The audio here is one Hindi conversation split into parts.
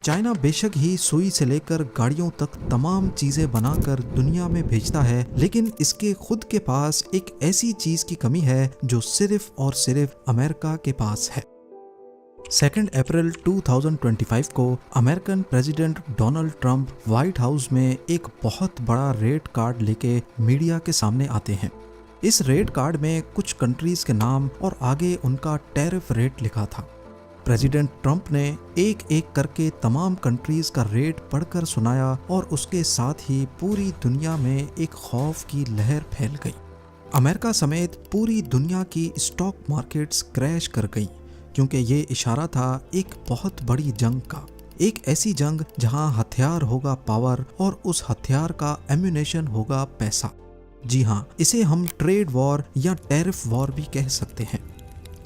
चाइना बेशक ही सुई से लेकर गाड़ियों तक तमाम चीजें बनाकर दुनिया में भेजता है, लेकिन इसके खुद के पास एक ऐसी चीज की कमी है जो सिर्फ और सिर्फ अमेरिका के पास है। 2 अप्रैल 2025 को American president Donald Trump white house में एक बहुत बड़ा रेट कार्ड लेके मीडिया के सामने आते हैं। इस रेट कार्ड में कुछ कंट्रीज के नाम और आगे उनका टैरिफ रेट लिखा था। प्रेसिडेंट ट्रंप ने एक एक करके तमाम कंट्रीज का रेट पढ़कर सुनाया और उसके साथ ही पूरी दुनिया में एक खौफ की लहर फैल गई। अमेरिका समेत पूरी दुनिया की स्टॉक मार्केट्स क्रैश कर गई, क्योंकि ये इशारा था एक बहुत बड़ी जंग का। एक ऐसी जंग जहां हथियार होगा पावर और उस हथियार का एम्यूनेशन होगा पैसा। जी हाँ, इसे हम ट्रेड वॉर या टैरिफ वॉर भी कह सकते हैं।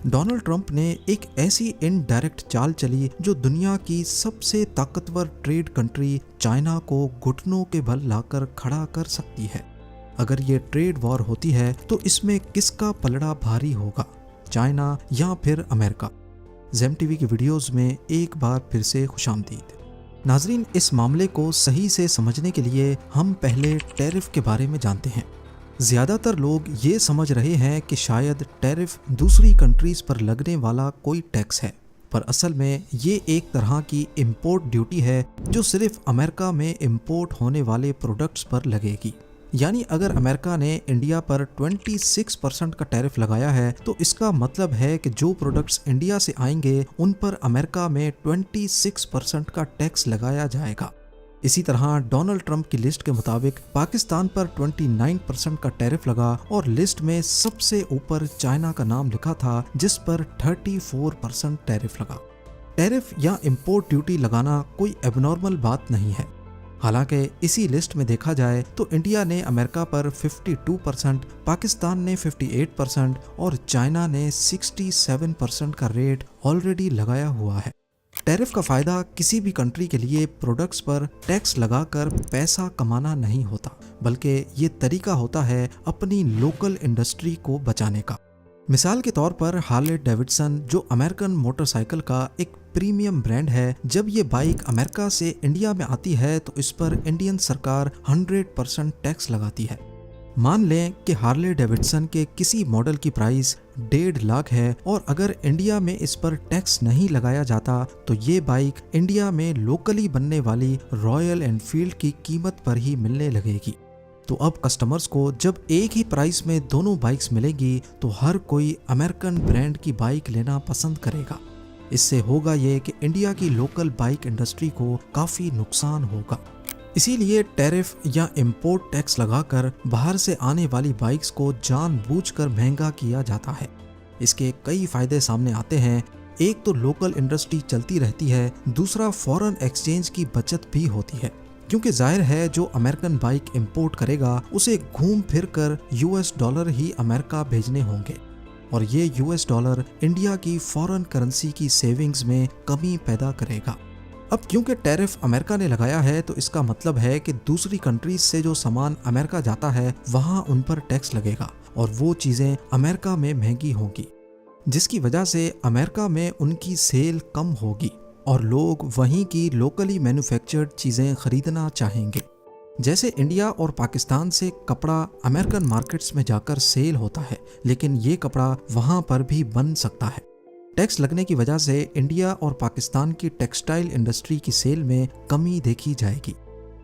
डोनाल्ड ट्रंप ने एक ऐसी इनडायरेक्ट चाल चली जो दुनिया की सबसे ताकतवर ट्रेड कंट्री चाइना को घुटनों के बल लाकर खड़ा कर सकती है। अगर ये ट्रेड वॉर होती है तो इसमें किसका पलड़ा भारी होगा, चाइना या फिर अमेरिका? ज़ेम टीवी की वीडियोस में एक बार फिर से खुशामदीद। नाजरीन, इस मामले को सही से समझने के लिए हम पहले टैरिफ के बारे में जानते हैं। ज़्यादातर लोग ये समझ रहे हैं कि शायद टैरिफ दूसरी कंट्रीज पर लगने वाला कोई टैक्स है, पर असल में ये एक तरह की इंपोर्ट ड्यूटी है जो सिर्फ अमेरिका में इंपोर्ट होने वाले प्रोडक्ट्स पर लगेगी। यानी अगर अमेरिका ने इंडिया पर 26% का टैरिफ लगाया है तो इसका मतलब है कि जो प्रोडक्ट्स इंडिया से आएंगे उन पर अमेरिका में 26% का टैक्स लगाया जाएगा। इसी तरह डोनाल्ड ट्रंप की लिस्ट के मुताबिक पाकिस्तान पर 29% का टैरिफ लगा और लिस्ट में सबसे ऊपर चाइना का नाम लिखा था जिस पर 34% टैरिफ लगा। टैरिफ या इंपोर्ट ड्यूटी लगाना कोई एबनॉर्मल बात नहीं है। हालांकि इसी लिस्ट में देखा जाए तो इंडिया ने अमेरिका पर 52%, पाकिस्तान ने 58% और चाइना ने 67% का रेट ऑलरेडी लगाया हुआ है। टैरिफ का फायदा किसी भी कंट्री के लिए प्रोडक्ट्स पर टैक्स लगाकर पैसा कमाना नहीं होता, बल्कि ये तरीका होता है अपनी लोकल इंडस्ट्री को बचाने का। मिसाल के तौर पर हार्ले डेविडसन, जो अमेरिकन मोटरसाइकिल का एक प्रीमियम ब्रांड है, जब ये बाइक अमेरिका से इंडिया में आती है तो इस पर इंडियन सरकार 100% टैक्स लगाती है। मान लें कि हार्ले डेविडसन के किसी मॉडल की प्राइस 1.5 लाख है और अगर इंडिया में इस पर टैक्स नहीं लगाया जाता तो ये बाइक इंडिया में लोकली बनने वाली रॉयल एनफील्ड की कीमत पर ही मिलने लगेगी। तो अब कस्टमर्स को जब एक ही प्राइस में दोनों बाइक्स मिलेगी तो हर कोई अमेरिकन ब्रांड की बाइक लेना पसंद करेगा। इससे होगा ये कि इंडिया की लोकल बाइक इंडस्ट्री को काफ़ी नुकसान होगा। इसीलिए टैरिफ या इंपोर्ट टैक्स लगाकर बाहर से आने वाली बाइक्स को जानबूझकर महंगा किया जाता है। इसके कई फायदे सामने आते हैं। एक तो लोकल इंडस्ट्री चलती रहती है, दूसरा फॉरेन एक्सचेंज की बचत भी होती है, क्योंकि जाहिर है जो अमेरिकन बाइक इंपोर्ट करेगा उसे घूम फिर कर US डॉलर ही अमेरिका भेजने होंगे और ये US डॉलर इंडिया की फॉरेन करेंसी की सेविंग्स में कमी पैदा करेगा। अब क्योंकि टैरिफ अमेरिका ने लगाया है तो इसका मतलब है कि दूसरी कंट्रीज से जो सामान अमेरिका जाता है वहां उन पर टैक्स लगेगा और वो चीज़ें अमेरिका में महंगी होंगी, जिसकी वजह से अमेरिका में उनकी सेल कम होगी और लोग वहीं की लोकली मैन्युफैक्चर्ड चीज़ें खरीदना चाहेंगे। जैसे इंडिया और पाकिस्तान से कपड़ा अमेरिकन मार्केट्स में जाकर सेल होता है, लेकिन ये कपड़ा वहाँ पर भी बन सकता है। टैक्स लगने की वजह से इंडिया और पाकिस्तान की टेक्सटाइल इंडस्ट्री की सेल में कमी देखी जाएगी।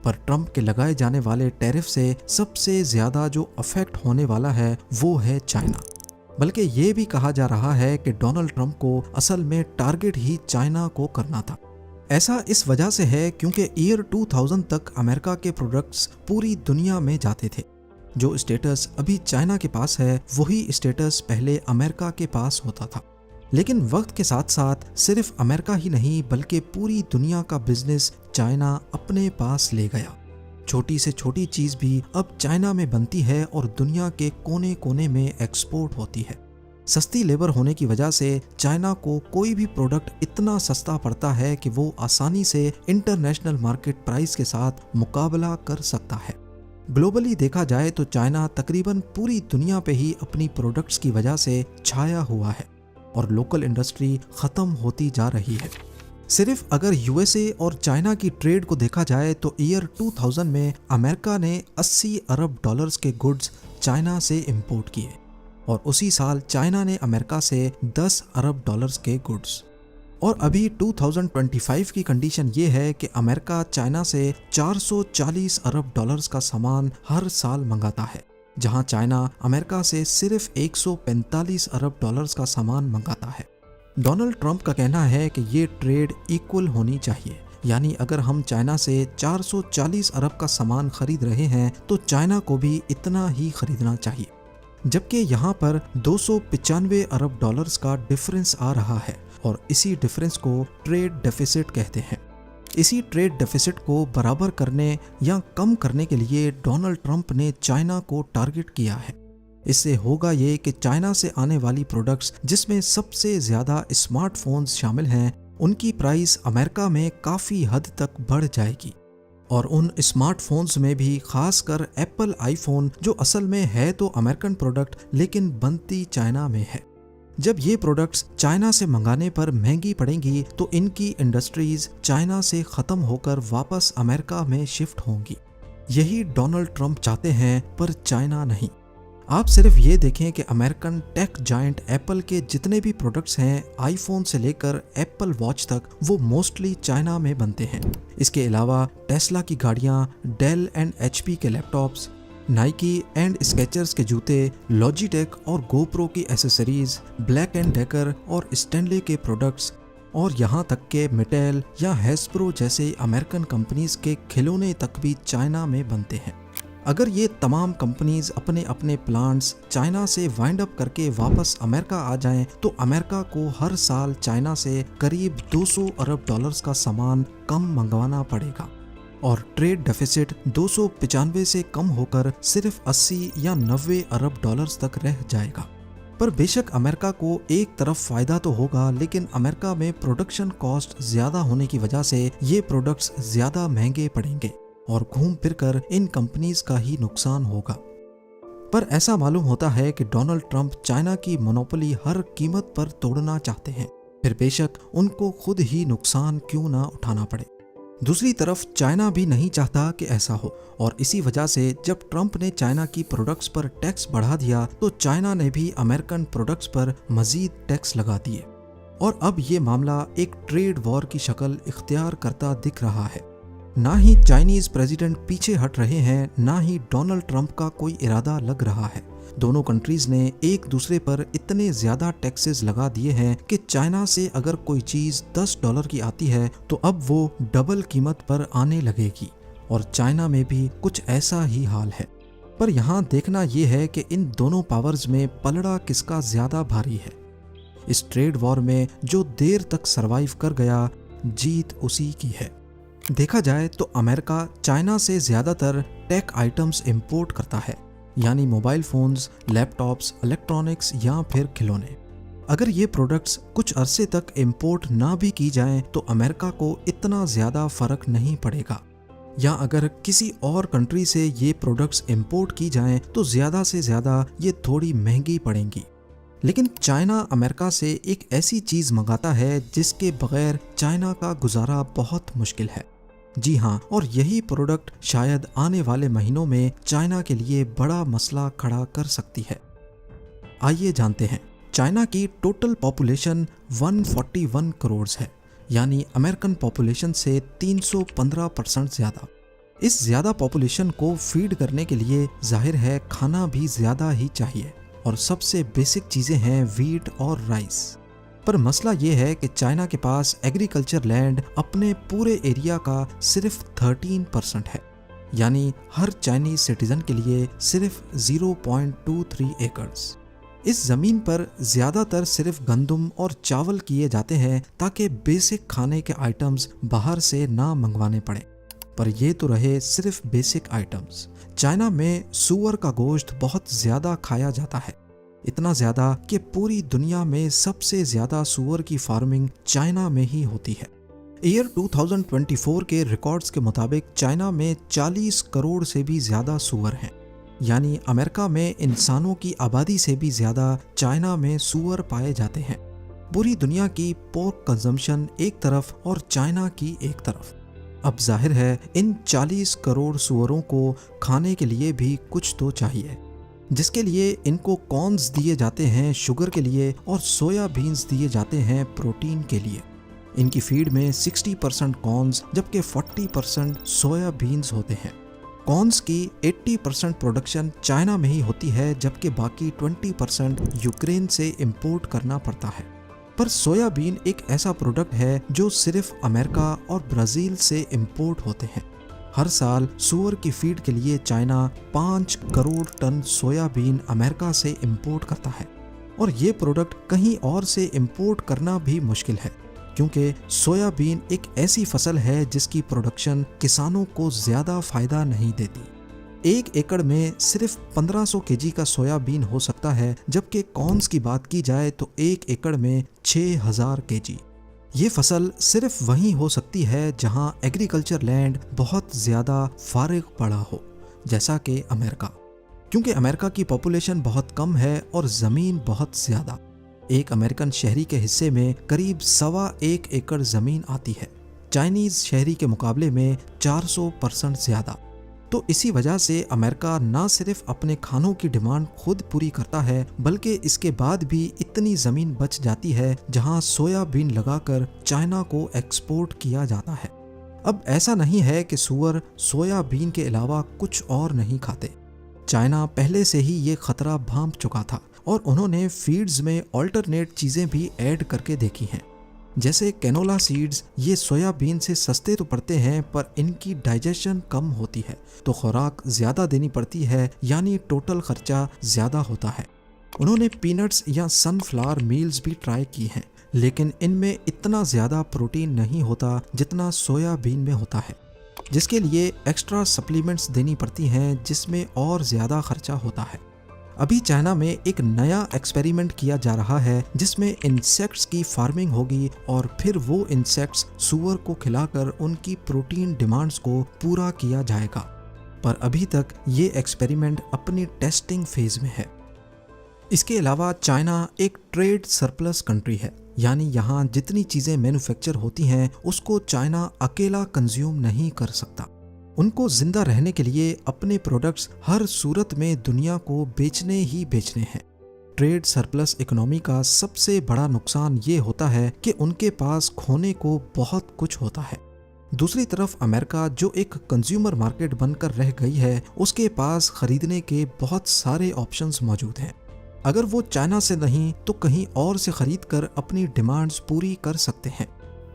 पर ट्रंप के लगाए जाने वाले टैरिफ से सबसे ज़्यादा जो अफेक्ट होने वाला है वो है चाइना। बल्कि ये भी कहा जा रहा है कि डोनाल्ड ट्रंप को असल में टारगेट ही चाइना को करना था। ऐसा इस वजह से है क्योंकि ईयर 2000 तक अमेरिका के प्रोडक्ट्स पूरी दुनिया में जाते थे। जो स्टेटस अभी चाइना के पास है वही स्टेटस पहले अमेरिका के पास होता था। लेकिन वक्त के साथ साथ सिर्फ अमेरिका ही नहीं बल्कि पूरी दुनिया का बिजनेस चाइना अपने पास ले गया। छोटी से छोटी चीज़ भी अब चाइना में बनती है और दुनिया के कोने कोने में एक्सपोर्ट होती है। सस्ती लेबर होने की वजह से चाइना को कोई भी प्रोडक्ट इतना सस्ता पड़ता है कि वो आसानी से इंटरनेशनल मार्केट प्राइस के साथ मुकाबला कर सकता है। ग्लोबली देखा जाए तो चाइना तकरीबन पूरी दुनिया पे ही अपनी प्रोडक्ट्स की वजह से छाया हुआ है और लोकल इंडस्ट्री ख़त्म होती जा रही है। सिर्फ अगर यूएसए और चाइना की ट्रेड को देखा जाए तो ईयर 2000 में अमेरिका ने 80 अरब डॉलर्स के गुड्स चाइना से इंपोर्ट किए और उसी साल चाइना ने अमेरिका से 10 अरब डॉलर्स के गुड्स। और अभी 2025 की कंडीशन ये है कि अमेरिका चाइना से 440 अरब डॉलर्स का सामान हर साल मंगाता है, जहां चाइना अमेरिका से सिर्फ 145 अरब डॉलर्स का सामान मंगाता है। डोनाल्ड ट्रंप का कहना है कि ये ट्रेड इक्वल होनी चाहिए, यानी अगर हम चाइना से 440 अरब का सामान खरीद रहे हैं तो चाइना को भी इतना ही खरीदना चाहिए, जबकि यहाँ पर 295 अरब डॉलर्स का डिफरेंस आ रहा है और इसी डिफरेंस को ट्रेड डेफिसिट कहते हैं। इसी ट्रेड डेफिसिट को बराबर करने या कम करने के लिए डोनाल्ड ट्रंप ने चाइना को टारगेट किया है। इससे होगा ये कि चाइना से आने वाली प्रोडक्ट्स जिसमें सबसे ज़्यादा स्मार्टफोन्स शामिल हैं, उनकी प्राइस अमेरिका में काफ़ी हद तक बढ़ जाएगी और उन स्मार्टफोन्स में भी खासकर एप्पल आईफोन, जो असल में है तो अमेरिकन प्रोडक्ट लेकिन बनती चाइना में है। जब ये प्रोडक्ट्स चाइना से मंगाने पर महंगी पड़ेंगी तो इनकी इंडस्ट्रीज चाइना से ख़त्म होकर वापस अमेरिका में शिफ्ट होंगी। यही डोनाल्ड ट्रंप चाहते हैं, पर चाइना नहीं। आप सिर्फ ये देखें कि अमेरिकन टेक जायंट एप्पल के जितने भी प्रोडक्ट्स हैं, आईफोन से लेकर एप्पल वॉच तक, वो मोस्टली चाइना में बनते हैं। इसके अलावा टेस्ला की गाड़ियाँ, डेल एंड एचपी के लैपटॉप्स, नाइकी एंड स्केचर्स के जूते, लॉजिटेक और गोप्रो की एसेसरीज, ब्लैक एंड डेकर और स्टैनले के प्रोडक्ट्स और यहाँ तक के मिटेल या हैस्ब्रो जैसे अमेरिकन कंपनीज के खिलौने तक भी चाइना में बनते हैं। अगर ये तमाम कंपनीज अपने अपने प्लांट्स चाइना से वाइंड अप करके वापस अमेरिका आ जाएं तो अमेरिका को हर साल चाइना से करीब 200 अरब डॉलर्स का सामान कम मंगवाना पड़ेगा और ट्रेड डेफिसिट 295 से कम होकर सिर्फ 80 या 90 अरब डॉलर्स तक रह जाएगा। पर बेशक अमेरिका को एक तरफ फायदा तो होगा, लेकिन अमेरिका में प्रोडक्शन कॉस्ट ज्यादा होने की वजह से ये प्रोडक्ट्स ज्यादा महंगे पड़ेंगे और घूम फिरकर इन कंपनीज का ही नुकसान होगा। पर ऐसा मालूम होता है कि डोनाल्ड ट्रंप चाइना की मोनोपोली हर कीमत पर तोड़ना चाहते हैं, फिर बेशक उनको खुद ही नुकसान क्यों ना उठाना पड़े। दूसरी तरफ चाइना भी नहीं चाहता कि ऐसा हो और इसी वजह से जब ट्रंप ने चाइना की प्रोडक्ट्स पर टैक्स बढ़ा दिया तो चाइना ने भी अमेरिकन प्रोडक्ट्स पर मजीद टैक्स लगा दिए और अब ये मामला एक ट्रेड वॉर की शक्ल इख्तियार करता दिख रहा है। ना ही चाइनीज प्रेसिडेंट पीछे हट रहे हैं, ना ही डोनाल्ड ट्रंप का कोई इरादा लग रहा है। दोनों कंट्रीज ने एक दूसरे पर इतने ज्यादा टैक्सेस लगा दिए हैं कि चाइना से अगर कोई चीज $10 की आती है तो अब वो डबल कीमत पर आने लगेगी और चाइना में भी कुछ ऐसा ही हाल है। पर यहाँ देखना ये है कि इन दोनों पावर्स में पलड़ा किसका ज्यादा भारी है। इस ट्रेड वॉर में जो देर तक सरवाइव कर गया, जीत उसी की है। देखा जाए तो अमेरिका चाइना से ज्यादातर टेक आइटम्स इंपोर्ट करता है, यानी मोबाइल फोन्स, लैपटॉप्स, इलेक्ट्रॉनिक्स या फिर खिलौने। अगर ये प्रोडक्ट्स कुछ अरसे तक इंपोर्ट ना भी की जाएं तो अमेरिका को इतना ज्यादा फर्क नहीं पड़ेगा, या अगर किसी और कंट्री से ये प्रोडक्ट्स इंपोर्ट की जाएं तो ज्यादा से ज्यादा ये थोड़ी महंगी पड़ेंगी। लेकिन चाइना अमेरिका से एक ऐसी चीज मंगाता है जिसके बगैर चाइना का गुजारा बहुत मुश्किल है। जी हाँ, और यही प्रोडक्ट शायद आने वाले महीनों में चाइना के लिए बड़ा मसला खड़ा कर सकती है। आइए जानते हैं। चाइना की टोटल पॉपुलेशन 141 करोड़ है, यानी अमेरिकन पॉपुलेशन से 315% ज्यादा। इस ज्यादा पॉपुलेशन को फीड करने के लिए जाहिर है खाना भी ज्यादा ही चाहिए और सबसे बेसिक चीजें हैं वीट और राइस। पर मसला ये है कि चाइना के पास एग्रीकल्चर लैंड अपने पूरे एरिया का सिर्फ 13% है, यानी हर चाइनीज सिटीजन के लिए सिर्फ 0.23 एकड़्स। इस जमीन पर ज्यादातर सिर्फ गंदम और चावल किए जाते हैं ताकि बेसिक खाने के आइटम्स बाहर से ना मंगवाने पड़े। पर ये तो रहे सिर्फ बेसिक आइटम्स। चाइना में सूअर का गोश्त बहुत ज्यादा खाया जाता है, इतना ज्यादा कि पूरी दुनिया में सबसे ज्यादा सूअर की फार्मिंग चाइना में ही होती है। ईयर 2024 के रिकॉर्ड्स के मुताबिक चाइना में 40 करोड़ से भी ज्यादा सूअर हैं, यानी अमेरिका में इंसानों की आबादी से भी ज्यादा चाइना में सूअर पाए जाते हैं। पूरी दुनिया की पोर्क कंजम्पशन एक तरफ और चाइना की एक तरफ। अब जाहिर है इन 40 करोड़ सूअरों को खाने के लिए भी कुछ तो चाहिए, जिसके लिए इनको कॉर्न्स दिए जाते हैं शुगर के लिए और सोया बीन्स दिए जाते हैं प्रोटीन के लिए। इनकी फीड में 60% कॉर्न्स जबकि 40% सोया बीन्स होते हैं। कॉर्न्स की 80% प्रोडक्शन चाइना में ही होती है, जबकि बाकी 20% यूक्रेन से इंपोर्ट करना पड़ता है। पर सोयाबीन एक ऐसा प्रोडक्ट है जो सिर्फ अमेरिका और ब्राज़ील से इंपोर्ट होते हैं। हर साल सूअर की फीड के लिए China 5 crore ton soybean America से इंपोर्ट करता है, और ये प्रोडक्ट कहीं और से इंपोर्ट करना भी मुश्किल है, क्योंकि सोयाबीन एक ऐसी फसल है जिसकी प्रोडक्शन किसानों को ज़्यादा फायदा नहीं देती। 1 एकड़ में सिर्फ 1500 केजी का सोयाबीन हो सकता है, जबकि कॉर्न्स की बात की जाए तो 1 एकड़ में 6000 केजी। ये फसल सिर्फ वहीं हो सकती है जहां एग्रीकल्चर लैंड बहुत ज़्यादा फारिग पड़ा हो, जैसा कि अमेरिका, क्योंकि अमेरिका की पॉपुलेशन बहुत कम है और ज़मीन बहुत ज़्यादा। एक अमेरिकन शहरी के हिस्से में करीब 1.25 एकड़ ज़मीन आती है, चाइनीज़ शहरी के मुकाबले में 400% ज़्यादा। तो इसी वजह से अमेरिका ना सिर्फ अपने खानों की डिमांड खुद पूरी करता है, बल्कि इसके बाद भी इतनी ज़मीन बच जाती है जहां सोयाबीन लगाकर चाइना को एक्सपोर्ट किया जाता है। अब ऐसा नहीं है कि सूअर सोयाबीन के अलावा कुछ और नहीं खाते। चाइना पहले से ही ये खतरा भांप चुका था और उन्होंने फीड्स में ऑल्टरनेट चीज़ें भी ऐड करके देखी हैं, जैसे कैनोला सीड्स। ये सोयाबीन से सस्ते तो पड़ते हैं, पर इनकी डाइजेशन कम होती है, तो खुराक ज़्यादा देनी पड़ती है, यानी टोटल खर्चा ज़्यादा होता है। उन्होंने पीनट्स या सनफ्लावर मील्स भी ट्राई की हैं, लेकिन इनमें इतना ज़्यादा प्रोटीन नहीं होता जितना सोयाबीन में होता है, जिसके लिए एक्स्ट्रा सप्लीमेंट्स देनी पड़ती हैं, जिसमें और ज़्यादा खर्चा होता है। अभी चाइना में एक नया एक्सपेरिमेंट किया जा रहा है जिसमें इंसेक्ट्स की फार्मिंग होगी और फिर वो इंसेक्ट्स सूअर को खिलाकर उनकी प्रोटीन डिमांड्स को पूरा किया जाएगा। पर अभी तक ये एक्सपेरिमेंट अपनी टेस्टिंग फेज में है। इसके अलावा चाइना एक ट्रेड सरप्लस कंट्री है, यानी यहाँ जितनी चीज़ें मैन्युफैक्चर होती हैं उसको चाइना अकेला कंज्यूम नहीं कर सकता। उनको जिंदा रहने के लिए अपने प्रोडक्ट्स हर सूरत में दुनिया को बेचने ही बेचने हैं। ट्रेड सरप्लस इकोनॉमी का सबसे बड़ा नुकसान ये होता है कि उनके पास खोने को बहुत कुछ होता है। दूसरी तरफ अमेरिका, जो एक कंज्यूमर मार्केट बनकर रह गई है, उसके पास खरीदने के बहुत सारे ऑप्शंस मौजूद हैं। अगर वो चाइना से नहीं तो कहीं और से खरीद कर अपनी डिमांड्स पूरी कर सकते हैं।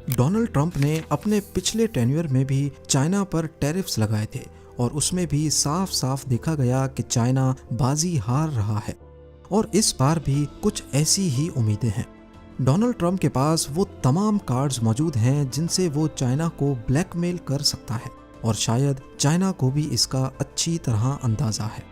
डोनाल्ड ट्रंप ने अपने पिछले टेन्योर में भी चाइना पर टैरिफ्स लगाए थे, और उसमें भी साफ साफ देखा गया कि चाइना बाजी हार रहा है, और इस बार भी कुछ ऐसी ही उम्मीदें हैं। डोनाल्ड ट्रंप के पास वो तमाम कार्ड्स मौजूद हैं जिनसे वो चाइना को ब्लैकमेल कर सकता है, और शायद चाइना को भी इसका अच्छी तरह अंदाज़ा है।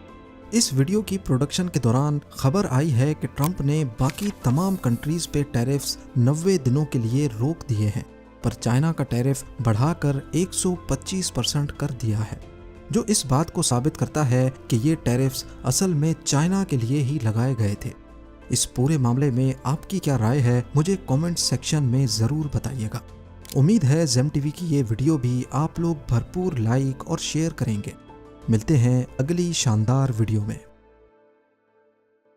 इस वीडियो की प्रोडक्शन के दौरान खबर आई है कि ट्रंप ने बाकी तमाम कंट्रीज पे टैरिफ्स 90 दिनों के लिए रोक दिए हैं, पर चाइना का टैरिफ बढ़ाकर 125% कर दिया है, जो इस बात को साबित करता है कि ये टैरिफ्स असल में चाइना के लिए ही लगाए गए थे। इस पूरे मामले में आपकी क्या राय है, मुझे कमेंट सेक्शन में ज़रूर बताइएगा। उम्मीद है जेम टीवी की ये वीडियो भी आप लोग भरपूर लाइक और शेयर करेंगे। मिलते हैं अगली शानदार वीडियो में।